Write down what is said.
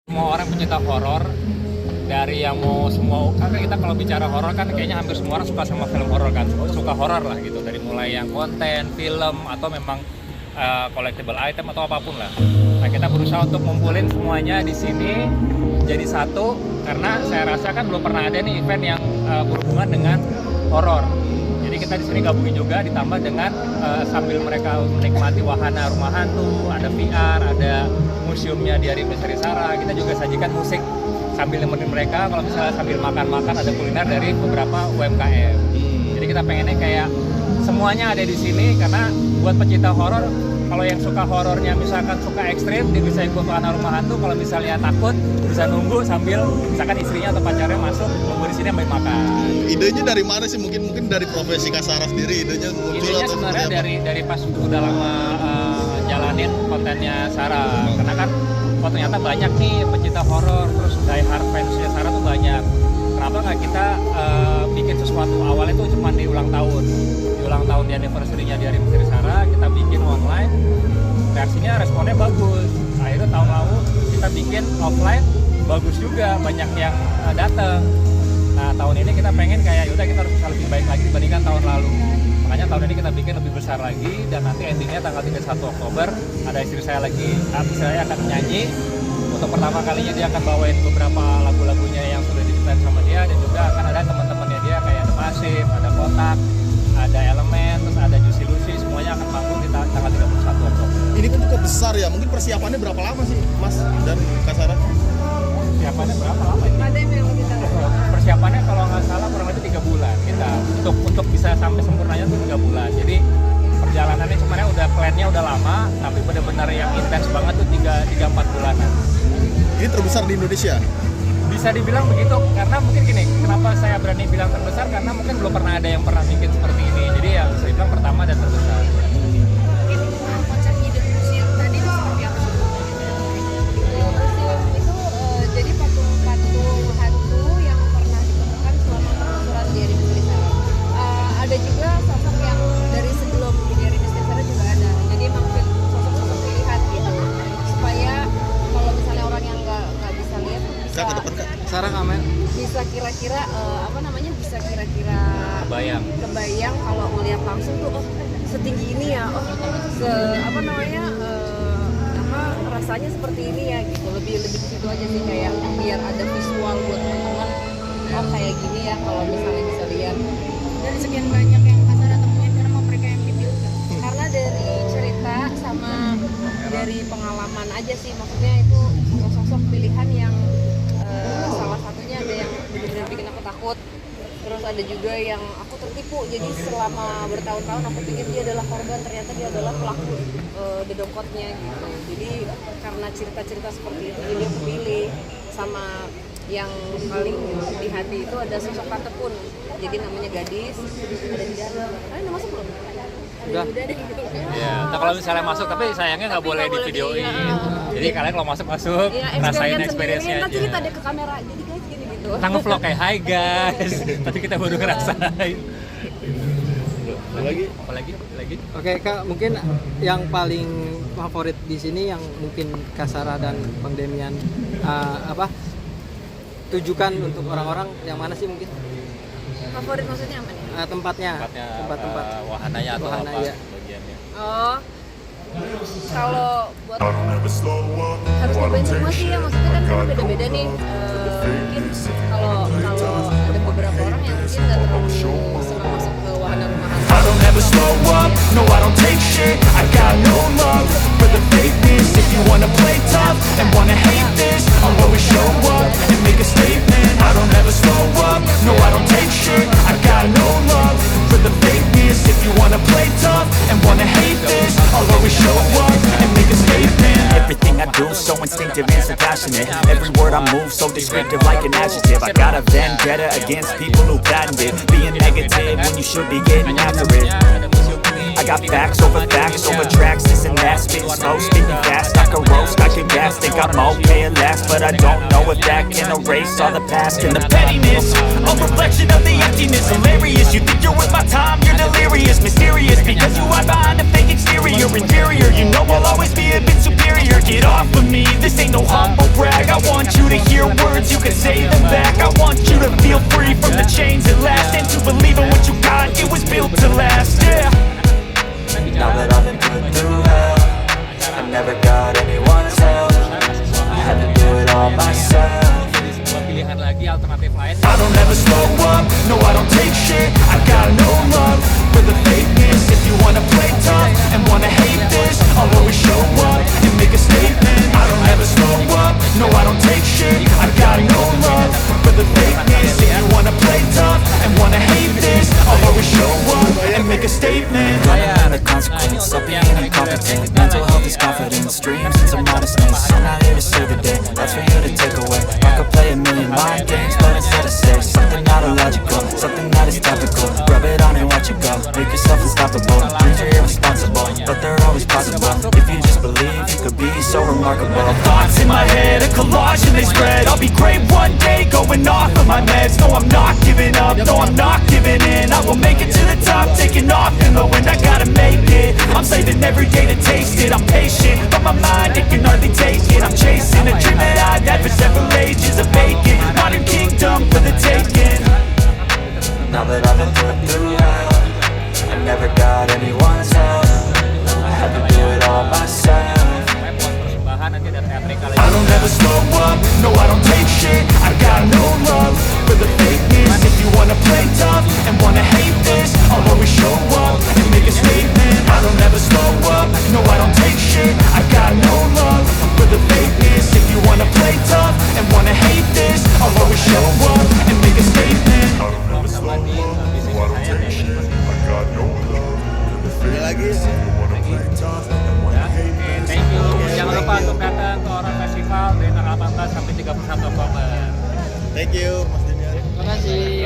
Semua orang pencinta horor, dari yang mau semua, kan kita kalau bicara horor kan kayaknya hampir semua orang suka sama film horor kan, suka horor lah gitu, dari mulai yang konten, film, atau memang collectible item atau apapun lah. Nah, kita berusaha untuk ngumpulin semuanya di sini jadi satu, karena saya rasa kan belum pernah ada nih event yang berhubungan dengan horor. Jadi kita di sini gabungin juga, ditambah dengan sambil mereka menikmati wahana rumah hantu, ada VR, ada museumnya di Hari Misteri Sara, kita juga sajikan musik sambil nemenin mereka. Kalau misalnya sambil makan-makan, ada kuliner dari beberapa UMKM. Jadi kita pengennya kayak semuanya ada di sini, karena buat pecinta horor, kalau yang suka horornya misalkan suka ekstrim, dia bisa ikut wahana rumah hantu. Kalau misalnya takut, bisa nunggu sambil misalkan istrinya atau pacarnya masuk, nunggu di sini sambil makan. Idenya dari mana sih? Mungkin dari profesi Kak Sarah sendiri idenya muncul? Idenya sebenarnya dari pas udah lama jalanin kontennya Sarah, karena kan ternyata banyak nih pecinta horor, terus die hard fansnya Sarah tuh banyak. Kenapa nggak kita bikin sesuatu, awalnya tuh cuma di ulang tahun di anniversary-nya di Hari Misteri Sara, kita bikin online, reaksinya responnya bagus. Akhirnya tahun lalu kita bikin offline, bagus juga, banyak yang datang. Nah, tahun ini kita pengen kayak yaudah kita harus bisa lebih baik lagi dibandingkan tahun lalu. Makanya tahun ini kita bikin lebih besar lagi, dan nanti endingnya tanggal 31 Oktober ada istri saya lagi, saya akan nyanyi. Untuk pertama kalinya dia akan bawain beberapa lagu-lagunya yang sudah diciptakan sama dia, dan juga akan ada teman-temannya dia kayak ada Pasif, ada Kotak, ada Elemen, terus ada Juicy Lucy, semuanya akan manggung di tanggal 31 Oktober. Ini kan cukup besar ya, mungkin persiapannya berapa lama sih Mas dan Kak Sarah? Persiapannya berapa lama ini? Ada yang kita Persiapannya kalau nggak salah kurang lebih 3 bulan kita untuk bisa sampai sempurnanya tuh 3 bulan. Jadi perjalanannya sebenarnya udah plannya udah lama, tapi benar-benar yang intens banget tuh 3-4 bulanan. Ini terbesar di Indonesia? Bisa dibilang begitu, karena mungkin gini, kenapa saya berani bilang terbesar, karena mungkin belum pernah ada yang pernah bikin seperti ini. Jadi ya bisa dibilang pertama dan terbesar. Mungkin konsep ide museum tadi itu seperti apa? Museum itu jadi patung-patung hantu yang pernah ditemukan selama penelusuran di Hari Misteri Sara. Ada juga sosok yang dari sebelum di Hari Misteri Sara juga ada. Jadi emang sosok-sosok pilihan gitu, supaya kalau misalnya orang yang nggak bisa lihat bisa Kak, ke depan Kak. Sarah Kamen bisa kira-kira bisa kira-kira kebayang kalau melihat langsung tuh, oh setinggi ini ya, oh rasanya seperti ini ya gitu. Lebih ke situ aja sih, kayak biar ada visual buat teman-teman, oh kayak gini ya kalau misalnya bisa lihat. Dari sekian banyak yang Kak Sarah temuin, kenapa mereka yang dipilih? Karena dari cerita sama dari pengalaman aja sih, maksudnya itu sosok pilihan yang salah satunya ada yang benar-benar bikin aku takut, terus ada juga yang aku tertipu. Jadi selama bertahun-tahun aku pikir dia adalah korban, ternyata dia adalah pelaku dedongkotnya gitu. Jadi karena cerita-cerita seperti itu, jadi aku pilih. Sama yang paling di hati itu ada sosok Tante Pun, jadi namanya gadis, ada di dalam. Udah masuk belum? Udah. Udah deh gitu. Ya, nah kalau misalnya masuk, tapi sayangnya nggak boleh di videoin. Jadi kalian kalau masuk Ya, rasain experience experience-nya sendiri, kan aja. cerita deh ke kamera, jadi guys gini gitu. Kita nge-vlog kayak hi guys, tapi kita baru ngerasain. Apalagi? Oke Kak, mungkin yang paling favorit di sini yang mungkin Kak Sarah dan Bang Demian tujukan untuk orang-orang yang mana sih mungkin? Favorit maksudnya apa nih? Tempatnya Wahananya atau wahana, apa iya. bagiannya. Oh, kalau buat harus nyobain semua sih ya, maksudnya kan beda-beda nih. Mungkin kalau ada beberapa orang yang mungkin nggak terlalu senang masuk ke wahana rumah hantu. I don't ever slow up, no I don't take shit. I got no love for the fakeness. If you wanna play tough and wanna hate this, I'll always show up and make a statement. I don't ever slow up, no I don't take shit. I got no love for the fakeness. If you wanna play tough and wanna hate this, I'll always show up and make a statement. Everything I do so instinctive and so passionate. Every word I move so descriptive like an adjective. I got a vendetta against people who patented being negative when you should be getting after it. I got facts over tracks, this and that. Spitting slow, spitting fast, I can roast, I can gas. Think I'm okay at last, but I don't know if that can erase all the past. And the pettiness, a reflection of the emptiness. Hilarious, you Make yourself unstoppable, dreams are irresponsible, but they're always possible. If you just believe, you could be so remarkable. Thoughts in my head, a collage and they spread. I'll be great one day, going off of my meds. No, I'm not giving up, no, I'm not giving in. I will make it to the top, taking off in the wind. I gotta make it, I'm saving every day to taste it. I'm patient, but my mind, it can hardly take it. I'm chasing a dream that I've had for several ages. A vacant, modern kingdom for the taking. Now that I've been through hell, I never got anyone's help. I had to do it all myself. I don't ever slow up, no I don't take shit. I got no love for the fakeness. If you wanna play tough and wanna hate this, I'll always show up and make a statement. I don't ever slow up, no I don't take shit. I got no love for the fakeness. If you wanna play tough and wanna hate this, I'll always show up and make a statement. I don't ever slow up, no I don't take shit. I got no love for the fakeness. If you wanna play tough and wanna hate this, Thank you. Jangan lupa untuk datang ke Horor Festival dari tanggal 18 sampai 31 Oktober. Thank you Mas Daniel. Terima kasih.